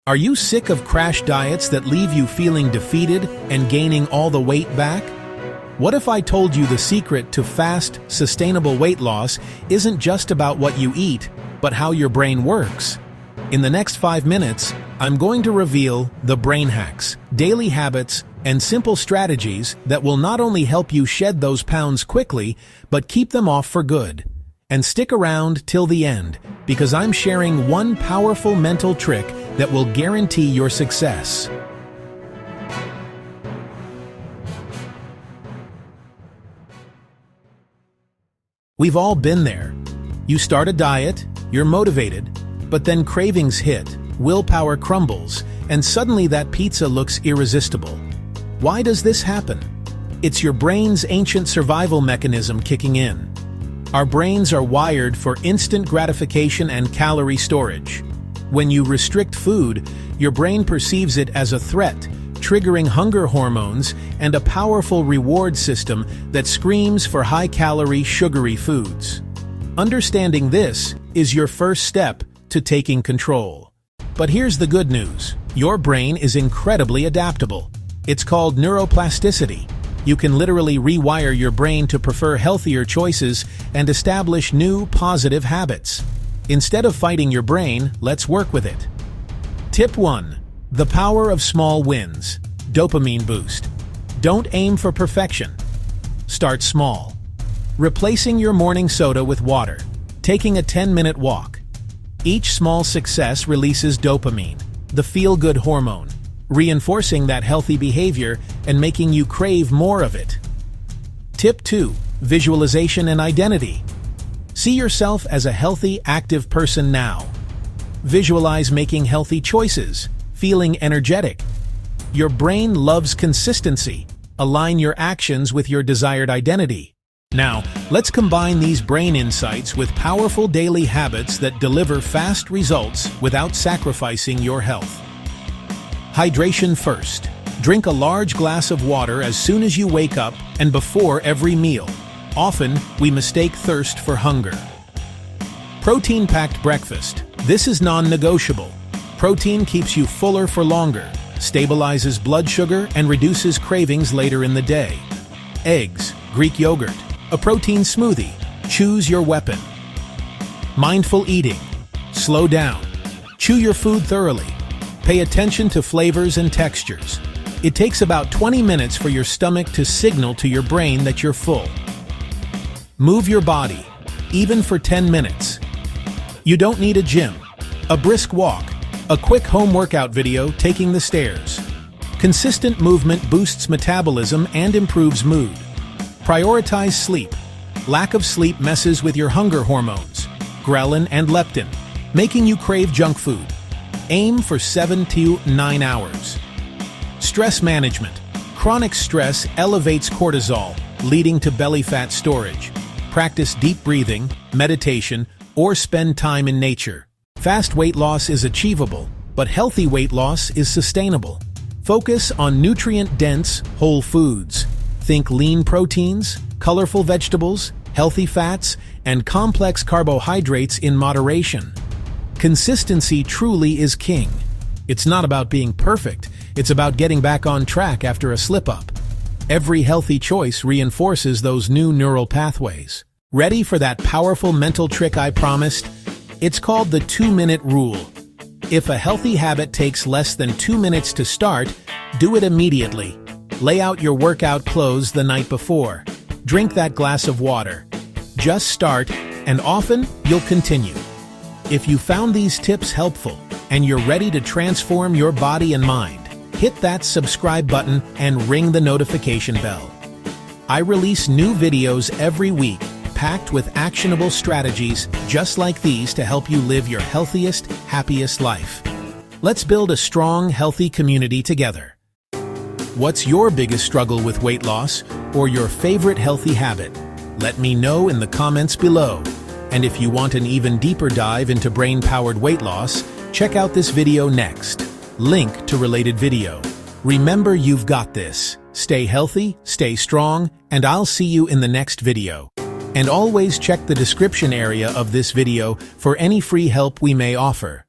Are you sick of crash diets that leave you feeling defeated and gaining all the weight back? What if I told you the secret to fast, sustainable weight loss isn't just about what you eat, but how your brain works? In the next 5 minutes, I'm going to reveal the brain hacks, daily habits, and simple strategies that will not only help you shed those pounds quickly, but keep them off for good. And stick around till the end, because I'm sharing one powerful mental trick that will guarantee your success. We've all been there. You start a diet, you're motivated, but then cravings hit, willpower crumbles, and suddenly that pizza looks irresistible. Why does this happen? It's your brain's ancient survival mechanism kicking in. Our brains are wired for instant gratification and calorie storage. When you restrict food, your brain perceives it as a threat, triggering hunger hormones and a powerful reward system that screams for high-calorie, sugary foods. Understanding this is your first step to taking control. But here's the good news. Your brain is incredibly adaptable. It's called neuroplasticity. You can literally rewire your brain to prefer healthier choices and establish new, positive habits. Instead of fighting your brain, let's work with it. Tip 1. The power of small wins. Dopamine boost. Don't aim for perfection. Start small. Replacing your morning soda with water. Taking a 10-minute walk. Each small success releases dopamine, the feel-good hormone, reinforcing that healthy behavior and making you crave more of it. Tip 2. Visualization and identity. See yourself as a healthy, active person now. Visualize making healthy choices, feeling energetic. Your brain loves consistency. Align your actions with your desired identity. Now, let's combine these brain insights with powerful daily habits that deliver fast results without sacrificing your health. Hydration first. Drink a large glass of water as soon as you wake up and before every meal. Often, we mistake thirst for hunger. Protein-packed breakfast. This is non-negotiable. Protein keeps you fuller for longer, stabilizes blood sugar, and reduces cravings later in the day. Eggs, Greek yogurt, a protein smoothie. Choose your weapon. Mindful eating. Slow down. Chew your food thoroughly. Pay attention to flavors and textures. It takes about 20 minutes for your stomach to signal to your brain that you're full. Move your body, even for 10 minutes. You don't need a gym. A brisk walk, a quick home workout video taking the stairs. Consistent movement boosts metabolism and improves mood. Prioritize sleep. Lack of sleep messes with your hunger hormones, ghrelin and leptin, making you crave junk food. Aim for 7 to 9 hours. Stress management. Chronic stress elevates cortisol, leading to belly fat storage. Practice deep breathing, meditation, or spend time in nature. Fast weight loss is achievable, but healthy weight loss is sustainable. Focus on nutrient-dense, whole foods. Think lean proteins, colorful vegetables, healthy fats, and complex carbohydrates in moderation. Consistency truly is king. It's not about being perfect, it's about getting back on track after a slip-up. Every healthy choice reinforces those new neural pathways. Ready for that powerful mental trick I promised? It's called the 2-minute rule. If a healthy habit takes less than 2 minutes to start, do it immediately. Lay out your workout clothes the night before. Drink that glass of water. Just start, and often you'll continue. If you found these tips helpful and you're ready to transform your body and mind, hit that subscribe button and ring the notification bell. I release new videos every week, packed with actionable strategies just like these to help you live your healthiest, happiest life. Let's build a strong, healthy community together. What's your biggest struggle with weight loss or your favorite healthy habit? Let me know in the comments below. And if you want an even deeper dive into brain-powered weight loss, check out this video next. Link to related video. Remember, you've got this. Stay healthy, stay strong, and I'll see you in the next video. And always check the description area of this video for any free help we may offer.